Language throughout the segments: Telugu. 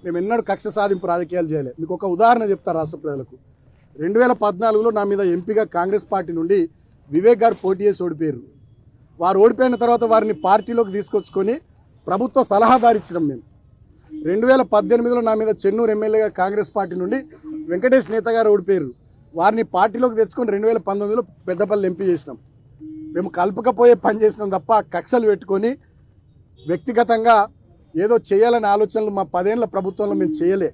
మేము ఎన్నడూ కక్ష సాధింపు రాజకీయాలు చేయలేదు. మీకు ఒక ఉదాహరణ చెప్తాను రాష్ట్ర ప్రజలకు. 2014లో నా మీద ఎంపీగా కాంగ్రెస్ పార్టీ నుండి వివేక్ గారు పోటీ చేసి ఓడిపోయారు. వారు ఓడిపోయిన తర్వాత వారిని పార్టీలోకి తీసుకొచ్చుకొని ప్రభుత్వ సలహాదారు ఇచ్చినాం మేము. 2018లో నా మీద చెన్నూరు ఎమ్మెల్యేగా కాంగ్రెస్ పార్టీ నుండి వెంకటేష్ నేత గారు ఓడిపోయారు. వారిని పార్టీలోకి తెచ్చుకొని 2019లో పెద్దపల్లి ఎంపీ చేసినాం. మేము కలపకపోయే పని చేసినాం తప్ప కక్షలు పెట్టుకొని వ్యక్తిగతంగా ఏదో చేయాలనే ఆలోచనలు మా 10 ఏళ్ల ప్రభుత్వంలో మేము చేయలే.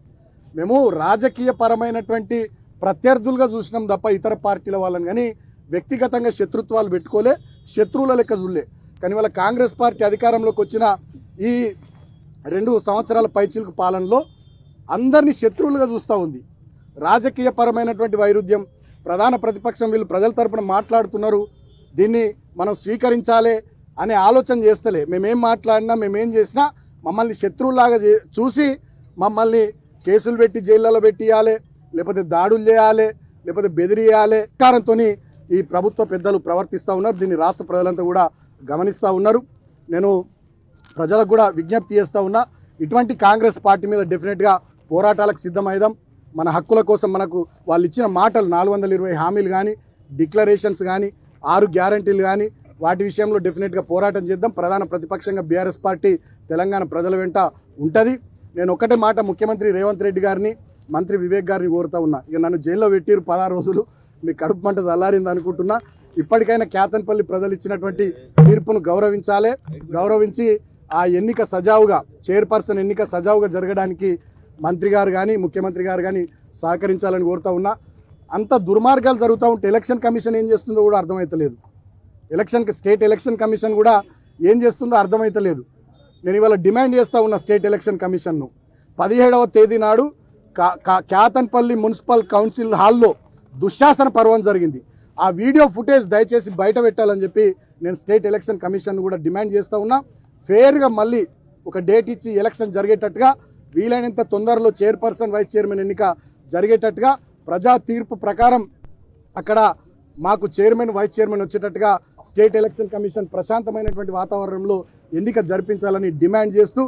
మేము రాజకీయ పరమైనటువంటి ప్రత్యర్థులుగా చూసినాం తప్ప ఇతర పార్టీల వాళ్ళని కానీ వ్యక్తిగతంగా శత్రుత్వాలు పెట్టుకోలే, శత్రువుల లెక్క చూడలే. కానీ వాళ్ళ కాంగ్రెస్ పార్టీ అధికారంలోకి వచ్చిన ఈ 2 సంవత్సరాల పైచిలుకు పాలనలో అందరినీ శత్రువులుగా చూస్తూ ఉంది. రాజకీయ పరమైనటువంటి వైరుధ్యం, ప్రధాన ప్రతిపక్షం వీళ్ళు ప్రజల తరపున మాట్లాడుతున్నారు, దీన్ని మనం స్వీకరించాలి అనే ఆలోచన చేస్తలే. మేమేం మాట్లాడినా మేమేం చేసినా మమ్మల్ని శత్రువులాగా చూసి మమ్మల్ని కేసులు పెట్టి జైళ్ళలో పెట్టియాలి, లేకపోతే దాడులు చేయాలి, లేకపోతే బెదిరియాలి కారంతో ఈ ప్రభుత్వ పెద్దలు ప్రవర్తిస్తూ ఉన్నారు. దీన్ని రాష్ట్ర ప్రజలంతా కూడా గమనిస్తూ ఉన్నారు. నేను ప్రజలకు కూడా విజ్ఞప్తి చేస్తూ ఉన్నా, ఇటువంటి కాంగ్రెస్ పార్టీ మీద డెఫినెట్గా పోరాటాలకు సిద్ధమైదాం. మన హక్కుల కోసం మనకు వాళ్ళు ఇచ్చిన మాటలు 420 హామీలు కానీ, డిక్లరేషన్స్ కానీ, 6 గ్యారంటీలు కానీ వాటి విషయంలో డెఫినెట్గా పోరాటం చేద్దాం. ప్రధాన ప్రతిపక్షంగా బీఆర్ఎస్ పార్టీ తెలంగాణ ప్రజల వెంట ఉంటుంది. నేను ఒకటే మాట ముఖ్యమంత్రి రేవంత్ రెడ్డి గారిని, మంత్రి వివేక్ గారిని కోరుతూ ఉన్నా. ఇక నన్ను జైల్లో పెట్టిరు 16 రోజులు, మీ కడుపు మంట చల్లారింది అనుకుంటున్నా. ఇప్పటికైనా కేతన్పల్లి ప్రజలు ఇచ్చినటువంటి తీర్పును గౌరవించి ఆ ఎన్నిక సజావుగా, చైర్పర్సన్ ఎన్నిక సజావుగా జరగడానికి మంత్రి గారు కానీ ముఖ్యమంత్రి గారు కానీ సహకరించాలని కోరుతూ ఉన్నా. అంత దుర్మార్గాలు జరుగుతూ ఉంటే ఎలక్షన్ కమిషన్ ఏం చేస్తుందో కూడా అర్థమవుతలేదు. స్టేట్ ఎలక్షన్ కమిషన్ కూడా ఏం చేస్తుందో అర్థమవుతలేదు. నేను ఇవాళ డిమాండ్ చేస్తూ ఉన్నా స్టేట్ ఎలక్షన్ కమిషన్ను. 17వ తేదీ నాడు కేతన్పల్లి మున్సిపల్ కౌన్సిల్ హాల్లో దుశ్శాసన పర్వం జరిగింది. ఆ వీడియో ఫుటేజ్ దయచేసి బయట పెట్టాలని చెప్పి నేను స్టేట్ ఎలక్షన్ కమిషన్ కూడా డిమాండ్ చేస్తూ ఉన్నా. ఫేర్గా మళ్ళీ ఒక డేట్ ఇచ్చి ఎలక్షన్ జరిగేటట్టుగా, వీలైనంత తొందరలో చైర్పర్సన్ వైస్ చైర్మన్ ఎన్నిక జరిగేటట్టుగా, ప్రజా తీర్పు ప్రకారం అక్కడ మాకు చైర్మన్ వైస్ చైర్మన్ వచ్చేటట్టుగా స్టేట్ ఎలక్షన్ కమిషన్ ప్రశాంతమైనటువంటి వాతావరణంలో ఎన్నిక జరిపించాలని డిమాండ్ చేస్తూ